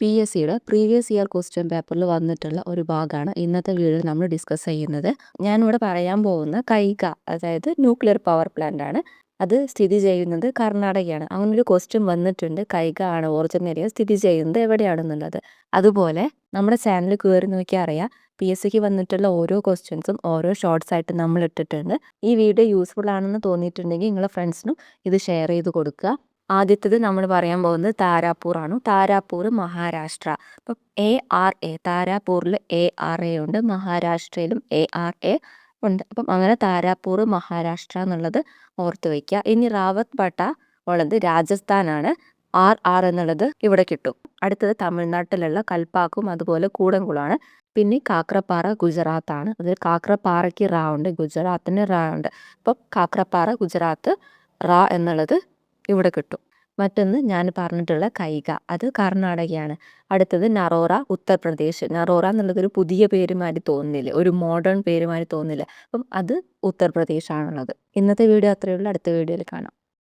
PSCയുടെ previous year question പേപ്പറിൽ വന്നിട്ടുള്ള ഒരു ഭാഗമാണ് ഇന്നത്തെ വീഡിയോയിൽ നമ്മൾ ഡിസ്കസ് ചെയ്യുന്നത്. ഞാനിവിടെ പറയാൻ പോകുന്ന കൈഗ, അതായത് ന്യൂക്ലിയർ പവർ പ്ലാന്റ് ആണ്. അത് സ്ഥിതി ചെയ്യുന്നത് കർണാടകയാണ്. അങ്ങനൊരു ക്വസ്റ്റ്യൻ വന്നിട്ടുണ്ട്, കൈഗ ആണ് ഒറിജിനലി സ്ഥിതി ചെയ്യുന്നത് എവിടെയാണെന്നുള്ളത്. അതുപോലെ നമ്മുടെ ചാനൽ കയറി നോക്കിയാൽ അറിയാം, PSCക്ക് വന്നിട്ടുള്ള ഓരോ ക്വസ്റ്റ്യൻസും ഓരോ ഷോർട്സ് ആയിട്ട് നമ്മൾ ഇട്ടിട്ടുണ്ട്. ഈ വീഡിയോ യൂസ്ഫുൾ ആണെന്ന് തോന്നിയിട്ടുണ്ടെങ്കിൽ നിങ്ങളുടെ ഫ്രണ്ട്സിനും ഇത് ഷെയർ ചെയ്ത് കൊടുക്കുക. ആദ്യത്തേത് നമ്മൾ പറയാൻ പോകുന്നത് താരാപൂർ ആണ്. താരാപൂർ മഹാരാഷ്ട്ര. അപ്പം ARA, താരാപൂരിൽ ARA ഉണ്ട്, മഹാരാഷ്ട്രയിലും ARA ഉണ്ട്. അപ്പം അങ്ങനെ താരാപൂർ മഹാരാഷ്ട്ര എന്നുള്ളത് ഓർത്ത് വയ്ക്കുക. ഇനി റാവത്ത് ബട്ട ഉള്ളത് രാജസ്ഥാനാണ്. RR എന്നുള്ളത് ഇവിടെ കിട്ടും. അടുത്തത് തമിഴ്നാട്ടിലുള്ള കൽപ്പാക്കും അതുപോലെ കൂടംകുളമാണ്. പിന്നെ കാക്രപ്പാറ ഗുജറാത്താണ്. അതിൽ കാക്രപ്പാറയ്ക്ക് റാ ഉണ്ട്, ഗുജറാത്തിന് റാ ഉണ്ട്. അപ്പം കാക്രപ്പാറ ഗുജറാത്ത്, റാ എന്നുള്ളത് ഇവിടെ കിട്ടും. മറ്റൊന്ന് ഞാൻ പറഞ്ഞിട്ടുള്ള കൈഗ, അത് കർണാടകയാണ്. അടുത്തത് നറോറ, ഉത്തർപ്രദേശ്. നറോറ എന്നുള്ളതൊരു പുതിയ പേരുമാതിരി തോന്നുന്നില്ല, ഒരു മോഡേൺ പേരുമാതിരി തോന്നുന്നില്ല. അപ്പം അത് ഉത്തർപ്രദേശ് ആണുള്ളത്. ഇന്നത്തെ വീഡിയോ അത്രയേ ഉള്ളൂ. അടുത്ത വീഡിയോയിൽ കാണാം.